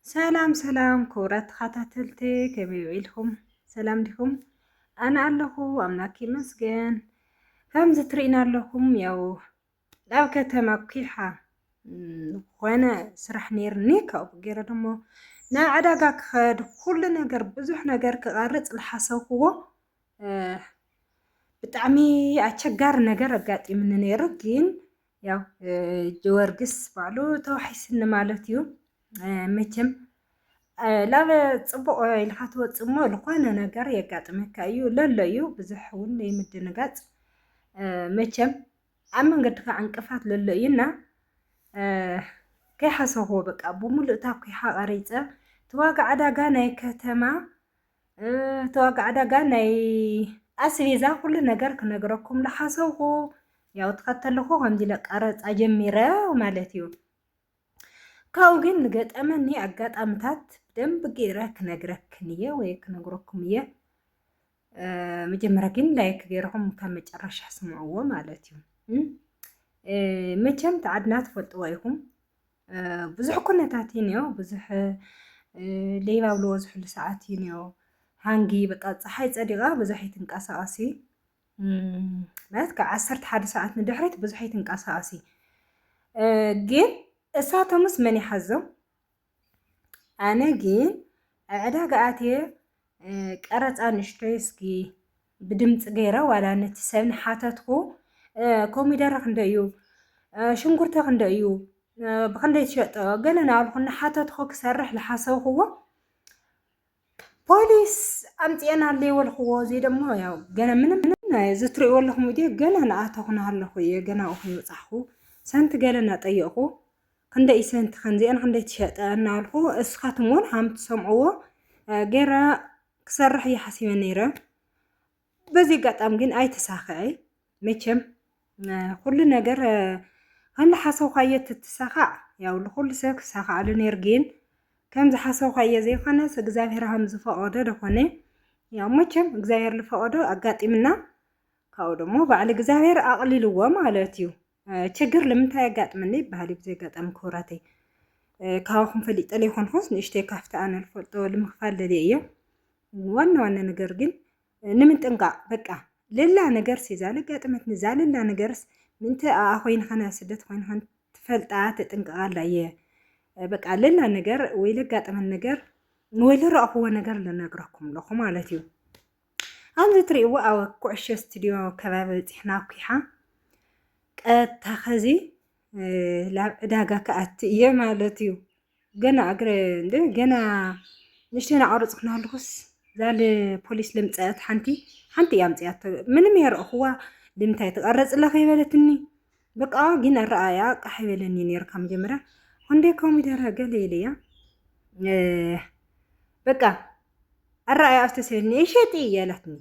سلام سلام كورات خاتاتلتي كيف إلكم سلام لكم. أنا ألهو أملاكي مسجن كم زترينا لكم يو لو كتما كيحة وانا سرح نير نيكا وبقيرا دمو نا عداقاك خد كل نجر بزح نجر كغارت الحسو هو بتعمي أتشجار نجر أقاتي من نيرقين يو جوارقس بعلو توحيس مالتيو متم لا تصبق الحات وتصمو لقانا نجار يقاتمك أيو لا يو بزحون يمدنقات متم أما قد عنكفات للينا كي حسوه بك أبو ملؤتاب كي حقريته تواقع عداقا ناي كتما تواقع عداقا ناي أسفيزا كل نجار كنجركم لحسوه ياو تقتلوه همدي لك أرد أجميره ومالتيو كاوغين لقيت أمني أقات أمتات بدم بقيرك نجرك نية ويك نجركم يه مجمركين لايك غيرهم كم مجرش حسمعوه مالتيو مچم تعدنا تفلطوا بزح كنتاتينيو بزح ليبا بلوز حل ساعتينيو هانجي بقى صحي صديقه بزحي تنقاساسي مالك 11 ساعات ندحرت بزحي تنقاساسي ግን እሳቶምስ መን ይሐዘው አነ ግን ዕዳጋ ኣትየ ቀረፃ ንሽተይ እስኪ ብድምፂ ገይረ ዋላ ነቲ ሰብ ንሓተትኩ ኮሚደረ ክንደይ እዩ ሽንጉርቲ ክንደይ እዩ ብክንደይ ትሸጦ ገለ ናብልኩ ንሓተትኩ ክሰርሕ ዝሓሰብክዎ ፖሊስ ኣምፅአና ኣለይወልክዎ እዚ ደሞ ያው ገና ምንም ዝትርእይዎ ኣለኹም ቪድዮ ገና ንኣተኹና ኣለኹ እየ ገና እኹ ይወፃሕኩ ሰንቲ ገለ እናጠየቕኩ ክንደይ ሰንቲ ክንዚአን ክንደይ ትሸጠ እናበልኩ እስኻትም እውን ሃም ትሰምዕዎ ገይረ ክሰርሕ እየ ሓሲበ ነይረ በዚ ኣጋጣሚ ግን ኣይተሳኽዐ መቸም ኩሉ ነገር ከም ዝሓሰብካዮ ትተሳኻዕ ያው ለኩሉ ሰብ ክሳኻዓሉ ነይሩ ግን ከም ዝሓሰብካዮ ዘይኮነስ እግዚኣብሔር ከም ዝፈቐዶ ደኾነ ያው መቸም እግዚኣብሔር ዝፈቐዶ ኣጋጢምና ካብኡ ደሞ ባዕሊ እግዚኣብሔር ኣቕሊልዎ ማለት እዩ ችግር ለምንታይ ያጋጥመኒ ባህሊ ብዘጋጠም ኮራተይ ካብኹም ፈሊጠ ለይኮንኩስ ንእሽተይ ካፍታ ኣነ ልፈልጦ ልምክፋል ደልየ ዋና ነገር ግን ንምንጥንቃቅ በቃ ሌላ ነገር ሲዛለ ጋጥመት ንዛለላ ነገርስ ምንተ ኣኾይን ኸና ስደት ኮይን ኸን ትፈልጣ ተጥንቃቃላ እየ በቃ ሌላ ነገር ወይ ለጋጥመን ነገር ወይ ለረእኽዎ ነገር ልነግረኩም ለኹ ማለት እዩ ኣንዚ ትርእይዎ ኣብ ኩዕሾ ስቱድዮ ከባቢ በፂሕና ኩሓ ቀታኸዚ ላብ ዕዳጋ ከኣቲ እየ ማለት እዩ ገና እግረ ገና ንሽተይ ናቅርፅ ክናልኩስ ዛለ ፖሊስ ለምፀት ሓንቲ እያ ምፅያት ምንም የርአኽዋ ንምንታይ ትቐረፅለኸ ይበለትኒ በቃ ግን ኣረኣያ ቃሕ ይበለኒ ነይርካ መጀመርያ ክንደይ ኮሚደረ ገለ ኢለያ በቃ ኣረኣያ ኣስተሰልኒ ይሸጢ እያላትኒ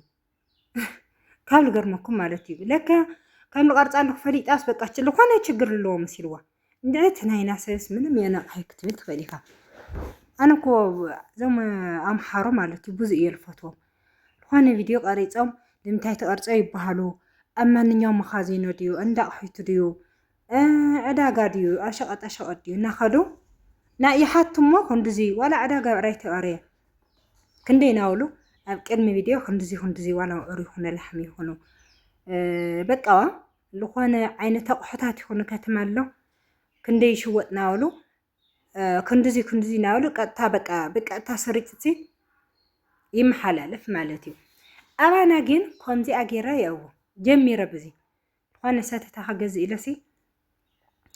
ካብ ልገርመኩም ማለት እዩ ለካ ከም ልቀርፃለሁ ፈሊጣስ በቃ ልኾነ ችግር ኣለዎ መሲልዋ እንደት ናይና ሰብስ ምንም የነቕሐ ክትብል ትኽእል ኢኻ ኣነ እኮ እዞም ኣምሓሮ ማለት እዩ ብዙ እየ ልፈትዎም ልኾነ ቪድዮ ቀሪፆም ንምንታይ ተቐርፆ ይበሃሉ ኣብ ማንኛውም መኻዚኖ ድዩ እንዳ ኣቑሑት ድዩ ዕዳጋ ድዩ ኣሸቐጣሸቐጥ ድዩ እናኸዱ ና ይሓትሞ ክንድዚ ዋላ ዕዳጋ ብዕራይ ተቐርየ ክንደይ ናብሉ ኣብ ቅድሚ ቪድዮ ክንድዚ ዋላ ዕሩ ይኹነ ላሕሚ ይኹኑ በቃዋ لخوانه عينه أقحتات يكون كتمالو كندي يشوت ناولو كندزي ناولو بقى تاسريتتي يمحلالف مالتي أنا جين كنزي أجيرا يو جميرة بزي لخوانه ساتتا حجز إلسي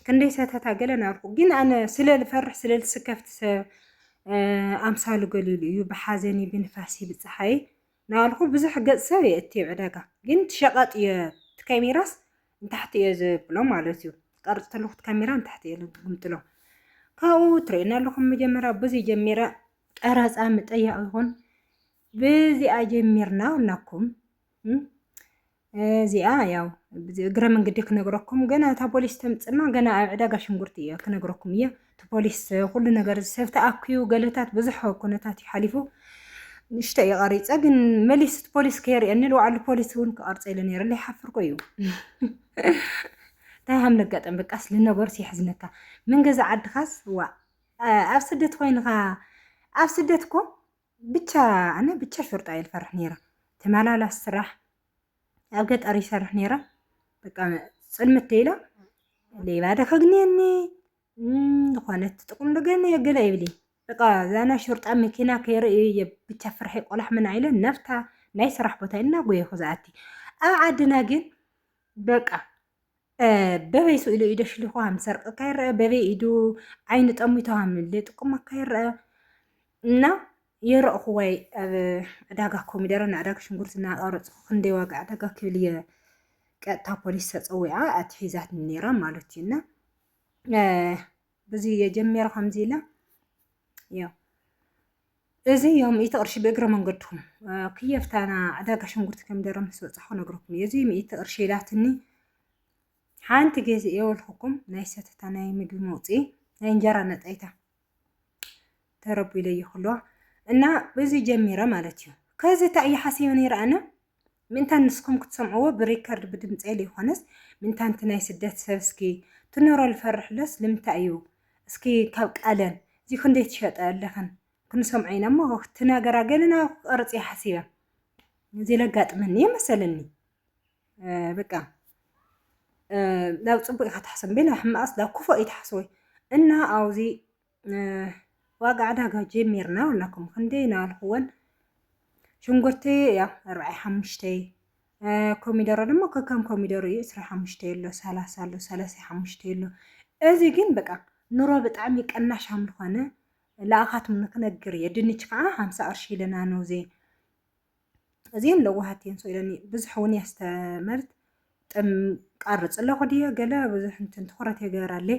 كندي ساتتا جلا ناركو جين أنا سلال فرح سلال سكفت أمثال قليلي بحازني بنفاسي بتصحي نالخو بزح قد سوي أتي عداقة جين تشقط كاميراس تحت يزبلو مالتيو قرصت له كاميرا تحت يلقمتلو كاو ترينا لكم مجمرة بزي جميرة أراز آمت أي أغن بزي أجميرنا ونكم زي ياو بزي قرى من قديك نقرأكم قنا تابوليس تمتسمع قنا عداقة شنقرتية كنقرأكم إياه تابوليس كل نقر سيفت أكيو قالتات بزحو كونتات يحالفو نشتاق غريت أجن مليست بوليس كيري أني لو على البوليس هون كأرض إلى نير اللي حفر قيو تاهم لقيت أم بقى أصل النجار سيحزنك من جزء عد خاص ኣብ ስደት ኮይንካ ኣብ ስደትኮ ብቻ ኣነ ብቻ ሹርጣ ይልፈርሕ ነይራ ተመላላስ ስራሕ ኣብ ገጠር ይሰርሕ ነይራ በቃ ፅልምት ኢላ ሌባ ደከግኒየኒ ዝኾነት ጥቁም ደገኒ ገለ ይብሊ በቃ ዛና ሹርጣ መኪና ከይርኢ ብቻ ፍርሒ ቆላሕ ምን ኢለ ነፍታ ናይ ስራሕ ቦታ ኢና ጎየኹ ዝኣቲ ኣብ ዓድና ግን በቃ በበይ ስኢሉ ኢደ ሽሊኹ ሃም ሰርቅ ካይረአ በበይ ኢዱ ዓይኒ ጠሚቶ ሃም ጥቁም ካይረአ እና የረእኹ ወይ ኣብ ዕዳጋ ኮሚደረ ንዕዳጋ ሽንጉርቲ እናቀረፅኩ ክንደይ ዋጋ ዕዳጋ ክብል እየ ቀጥታ ፖሊስ ተፀዊዓ ኣትሒዛት ነይራ ማለት እዩ እና በዚ የጀመረ ከምዚ ኢላ ያው እዚ ያው 100 ቅርሺ በእግረ መንገድኩም ክየፍታና ዕዳጋ ሽንጉርቲ ኮሚደረ ምስ በፃኹ ነግረኩም እዚ 100 ቅርሺ ኢላትኒ ሓንቲ ግዜ የወልኩኩም ናይ ሰተታ ናይ ምግቢ መውፅኢ ናይ እንጀራ ነጣይታ ተረቢለ ይኽልዋ እና በዚ ጀሚረ ማለት እዩ ከዚ እንታይ ሓሲበ ነይረ ኣነ ምንታን ንስኩም ክትሰምዕዎ ብሪከርድ ብድምፀይ ለይኮነስ ምንታንቲ ናይ ስደት ሰብ እስኪ ትነሮ ልፈርሕለስ ልምንታይ እዩ እስኪ ካብ ቃለን እዚ ክንደይ ትሸጠ ኣለኸን ክንሰምዖ ኢና እሞ ትናገራ ገለና ቅርፂ ሓሲበ እዚ ለጋጥመኒ መሰለኒ በቃ ላው ፅቡቅ ኢኻ ትሓስብ ቤላ ሕማኣስ ላው ክፉ ይትሓስወይ እና ኣውዚ ዋጋ ዕዳጋ ጀሚርና ወላኩም ክንደይ ናልኩወን ሽንጉርቲ ያ 45 ኮሚደረ ድማ ከከም ኮሚደረ እዩ 25 የሎ 30 ኣሎ 35 የሎ እዚ ግን በቃ ኑሮ ብጣዕሚ ቀናሽ ሃም ዝኾነ ለኣኻትም ንክነግር እየ ድንች ከዓ 50 ቅርሺ ኢለና ነው እዚን ለዋሃትየን ሰው ኢለኒ ብዙሕ እውን ያስተመርት ጥም ቃርፅ ኣለኹ ድየ ገለ ብዙሕ እንትን ትኩረት የገራለይ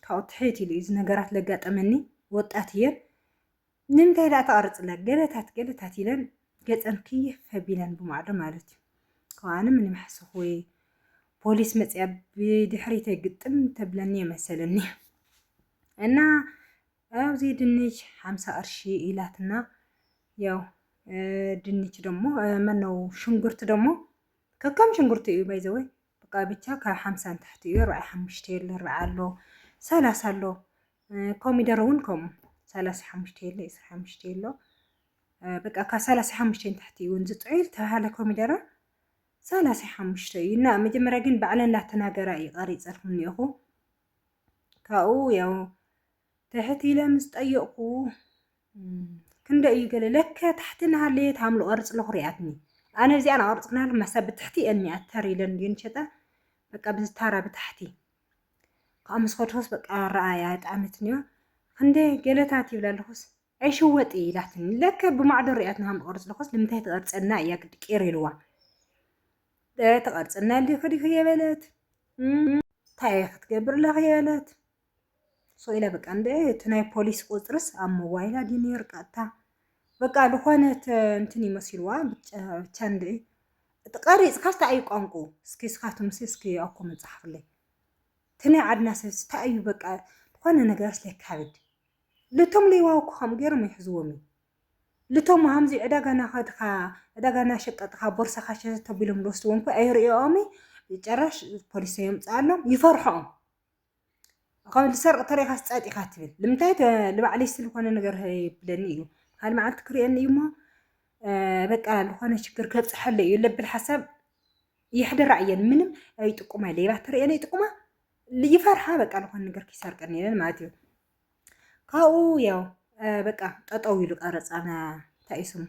ካብኡ ትሕት ኢሉ እዚ ነገራት ለጋጠመኒ ወጣት እየን ንምንታይ ዳ ተቀርፅለ ገለታት ኢለን ገፀን ክይፍ ፈቢለን ብማዕዶ ማለት እዩ ከዋነ ምን ይመሐስኹ ወይ ፖሊስ መፅያ ብድሕሪት ግጥም ተብለኒ የመሰለኒ እና ኣብዚ ድንች 50 ቅርሺ ኢላትና ያው ድንች ደሞ መነው ሽንጉርት ደሞ ከከም ሽንጉርት እዩ ባይዘወይ በቃ ብቻ ካብ 50 ታሕቲ እዩ 45 የለ 40 ኣሎ 30 ኣሎ ኮሚደረ እውን ከም 35 የለ 25 የለ በቃ ካብ 35 ታሕቲ እዩ ዝጥዕል ተባሃለ ኮሚደረ 35 እዩ እና መጀመርያ ግን ባዕለን ላተናገራ እዩ ቀሪፀልኩም ኒኹ ካብኡ ያው ትሕት ኢለ ምስ ጠየቕኩ ክንደይ እዩ ገለ ለከ ታሕቲ ናሃለየ ታምሉ ቅርፅ ለኽሪኣትኒ ኣነ እዚኣ ናቅርፅናል ማሳብ ብትሕቲ እኒ ኣተር ኢለን ግን ሸጣ በቃ ብዝታራ ብታሕቲ ካብ መስኮትስ በቃ ረኣያ ጣዕመትኒ ክንደይ ገለታት ይብላ ኣለኹስ ኣይሽወጥ ኢላትኒ ለከ ብማዕዶ ሪኣትና ሃም ቅርፅ ለኹስ ንምንታይ ተቀርፀና እያ ግድ ቄር ኢልዋ ተቀርፀና ዲኽዲኽ የበለት እንታይ ክትገብር ለኽ የበለት ሰው በቃ እንደ ትናይ ፖሊስ ቁጥርስ ኣብ ሞባይላ ዲኔር ቀጥታ በቃ ልኾነት እንትን ይመስልዋ ብቻ እንደ ተቀሪጽ ካስታ ኣይ ቋንቁ እስኪ ስካቱም እስኪ ኣኩም መጽሐፍለይ ትናይ ዓድና ሰብ ስታዩ በቃ ልኾነ ነገር ስለካብድ ልቶም ለይዋውኩ ከም ገይሮም ይሕዝዎም ልቶም ሃምዚ ዕዳጋና ኸድካ ዕዳጋና ሸቀጥካ ቦርሳኻ ሸተ ተቢሎም ልወስድዎም እኮ ኣይርኦም ጨራሽ ፖሊስ የምፅኣሎም ይፈርሖም ከም ልሰርቅ ተሪኻ ስፃጢኻ ትብል ልምንታይ ልባዕለይ ስለኾነ ነገር ይብለኒ እዩ ካል መዓልቲ ክሪአኒ እዩ ሞ በቃ ልኾነ ችግር ከብፅሐለ እዩ ለብል ሓሳብ ይሕደራ እየን ምንም ኣይጥቁማ ሌባ ትሪአኒ ይጥቁማ ይፈርሓ በቃ ልኾነ ነገር ክሰርቀኒ ኢለን ማለት እዩ ካብኡ ያው በቃ ጠጠው ኢሉ ቀረፃና እንታይ ስሙ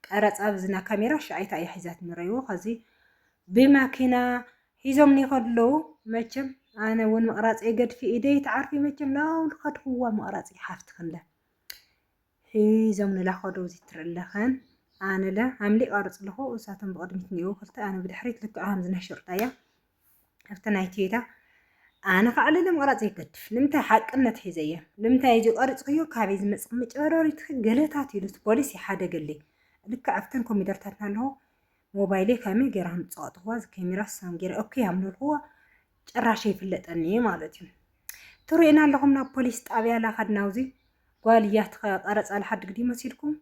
ቀረፃ ብዝና ካሜራ ሻይታ እያ ሒዛት ንረይዎ ከዚ ብማኪና ሒዞም ንኸለው መቸም ኣነ እውን መቕራፂ ገድፊ ኢደይ ተዓርፊ መቸም ናው ልኸድኽዋ መቕራፂ ሓፍቲ ክንለ ሒዞም ንላኸዶ እዚ ትርለኸን ኣነ ለ ሃምሊ ቀርፅ ለኹ እሳቶም ብቅድሚት ኒኡ ክልተ ኣነ ብድሕሪት ልክዕ ሃም ዝነሽርጣ እያ ኣብቲ ናይ ቴታ ኣነ ካዕለለ መቕራፂ ይገድፍ ንምንታይ ሓቅነት ሒዘ እየ ንምንታይ እዚ ቀሪፅክዮ ካበይ ዝመፅእ መጨረሪት ገለታት ኢሉት ፖሊስ ይሓደገለይ ልክዕ ኣብተን ኮሚደርታትና ኣለኹ ሞባይለይ ከመይ ገይራ ምፅቐጥዋ ካሜራ ሳም ገይረ ኦኬ ኣምልኽዋ ጭራሽ ይፍለጠኒ ማለት እዩ ትሪእና ኣለኹም ናብ ፖሊስ ጣብያ ላኸድናውዚ ጓልያት ቀረፃ ለሓድግ ዲ መሲልኩም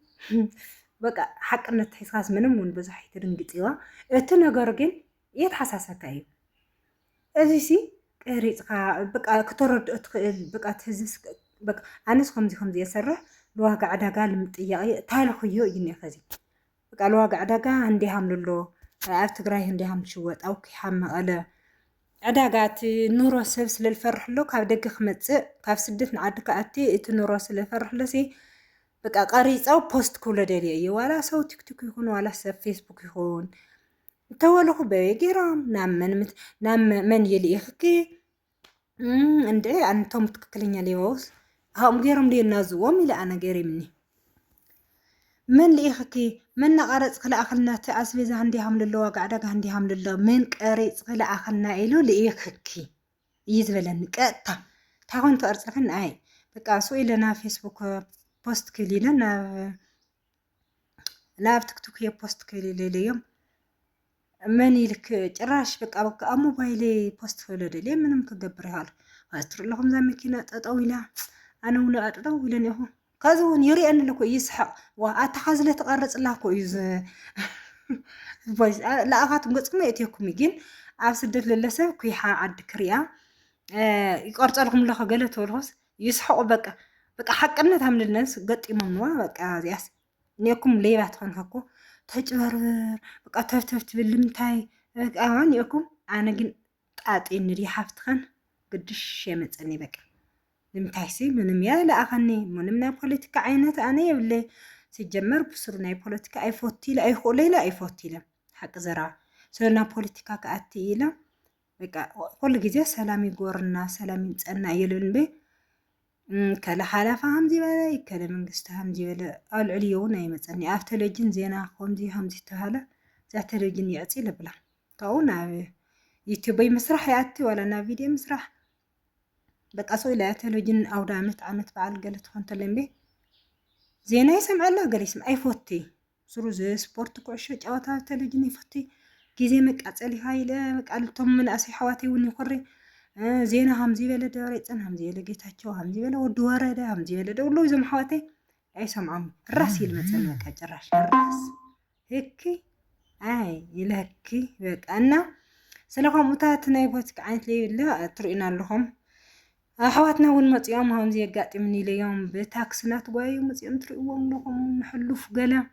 በቃ ሓቅነት ሒዝካስ ምንም እውን ብዙሕ ይትድንግፅዋ እቲ ነገር ግን የተሓሳሰብካ እዩ እዚ ሲ ቀሪፅካ በቃ ክትረድኦ ትኽእል በቃ ትህዝስ بقى أنا خمزي يسرح الواقع عداقة المطيقة تالخيو يجني خزي بقى الواقع عداقة عندي حمل له عرفت قراي عندي حمل شوت أو كي حمل على عداقات نورو سبس للفرح له كاب دق خمص كاب سدت نعدك أتي تنورو للفرح له سي بقى قريص أو بوست كل دليل ولا سو تيك توك يكون ولا سب فيسبوك يكون تولخ بيجرام نام من يلي يخكي عندي أنتم تكلين ليوس هم غيرهم لي النازوم إلى أنا غيري مني من لي يخكي من نقرص خلا أخلنا تأسبيز عندي حمل الله قاعدة عندي حمل الله من قريص خلا أخلنا إلو لي يخكي يزبلن قطع تاون تقرصفن أي بقى سو إلنا فيسبوك بوست كلينا لا تيك توك بوست كلي اليوم من يلك ጭራሽ بقى موبايلي بوست فلودلي منم كغبريال استر لهم ذا مكينه طويله انا ولا طويله نيهو كازون يري ان لكو يسحق واتخازله تقرص لاكو يز فويس لا اخاتم قصكم يتيكم يجين عب سدت للسب كيحا عد كريا يقرص لكم لخ غلت ولهس يسحق بقى حقنت هم للناس قطيموا بقى زياس نيكم ليبات خنكو تجبربر بقى تفتفت بالمنتاي أوان يكم أنا جن قاطين ريحفتخن قدش يمتصني بقى لمتايسي منم يا لا أغني منم نا بوليتيكا عينت أنا يبلي سيجمر بسرنا بوليتيكا أي فوتي لا أي خولي لا أي فوتي لا حق زرع سرنا بوليتيكا كأتي لا بقى كل جزء سلامي جورنا سلامي تسألنا يلون بي كلا حالة همزي بلا كلا منقست همزي بلا العليون أي مثلا أفتلجن زينا همزي تهلا زاتلجن يأتي لبلا طاونا يوتيوبي مسرح يأتي ولا نا فيديو مسرح بقى سوي لا تلجن أو دامت عمت بعد قالت خنت لين زينا يسمع الله قال يسمع أي فوتي سروز سبورت كوشة جواتها تلجن يفوتي كيزي مقعد لي هاي لا مقعدتهم من أسي حواتي وني قري زينا همزي بلا داريتن همزي بلا جيتاچو همزي بلا ود ورده همزي بلا دولو يزم حواتي اي سمعهم الراس يلمصن كجراش الراس هيك اي يلهكي بقى انا سلام متات نايبوت عينت لي لا ترينا لهم حواتنا ونمصيام همزي يقاطمني ليوم بتاكسنات غاي مصيام تريوم لهم نحلف قلا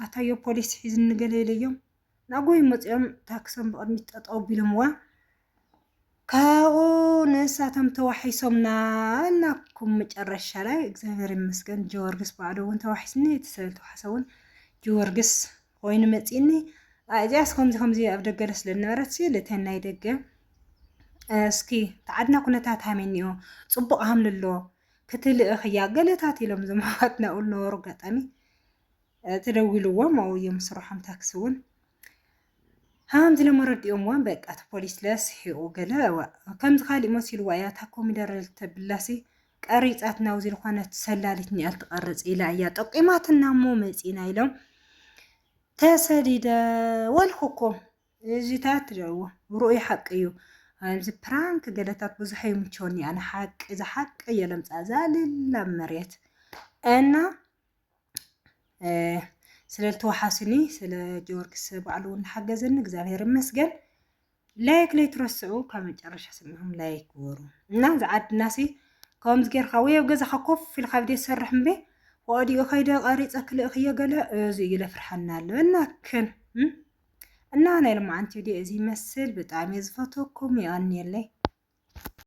اتايو بوليس حزن قلا ليوم ناغوي مصيام تاكسن بقدمي تطاو بيلموا كاو نساتم توحيسومنا انكم مጨረሻ ላይ እግዚአብሔር ይመስገን ጆርግስ ባዶውን ተዋሒስኒ ተሰልቱ ሓሰውን ጆርግስ ኮይኑ መጺኒ አጃስ ከምዚ ኣብ ደገለስ ለነበረት ሲል ለተናይ ደገ እስኪ ተዓድና ኩነታት ሃመኒዮ ጽቡቕ ሃምልሎ ክትልእኽ ያገለታት ኢሎም ዘማዋትና ኡል ነበሩ ጋጣሚ ተደውልዎም او يوم ስራሖም ታክስውን هم زلمة رديهم وان بقى بوليس لاس هيو قلا كم تخالي مسيل ويا تاكو مدار التبلاسي قريصات ناوزي لخانه تسلالتني التقرص الى يا تقيماتنا مو مصينا يلو تسديد والحكم زيتات جو رؤي حقيو همز برانك قالتات بزحي متشوني انا حق اذا حق يلمصا زال لمريت انا ስለተዋሓስኒ ስለ ጆርግስ ባዕሉን ሓገዘኒ እግዚአብሔር ይመስገን ላይክ ለይትረስዑ ካብ መጨረሻ ስምهم ላይክ ወሩ እና ዝዓድናሲ ከምዝ ጌርካ ወይ ገዛ ኮፍ ኢልካ ቪድዮሰርሕ እምበ ወዲዮ ከይደ ቀሪፀ ክልእ ክየገለ እዚ ይለፍርሐና ኣሎ እና ናይ ልማዓንቲ ቪድዮ እዚ መስል ብጣዕሚ ዝፈተኩም ይቀኒየለይ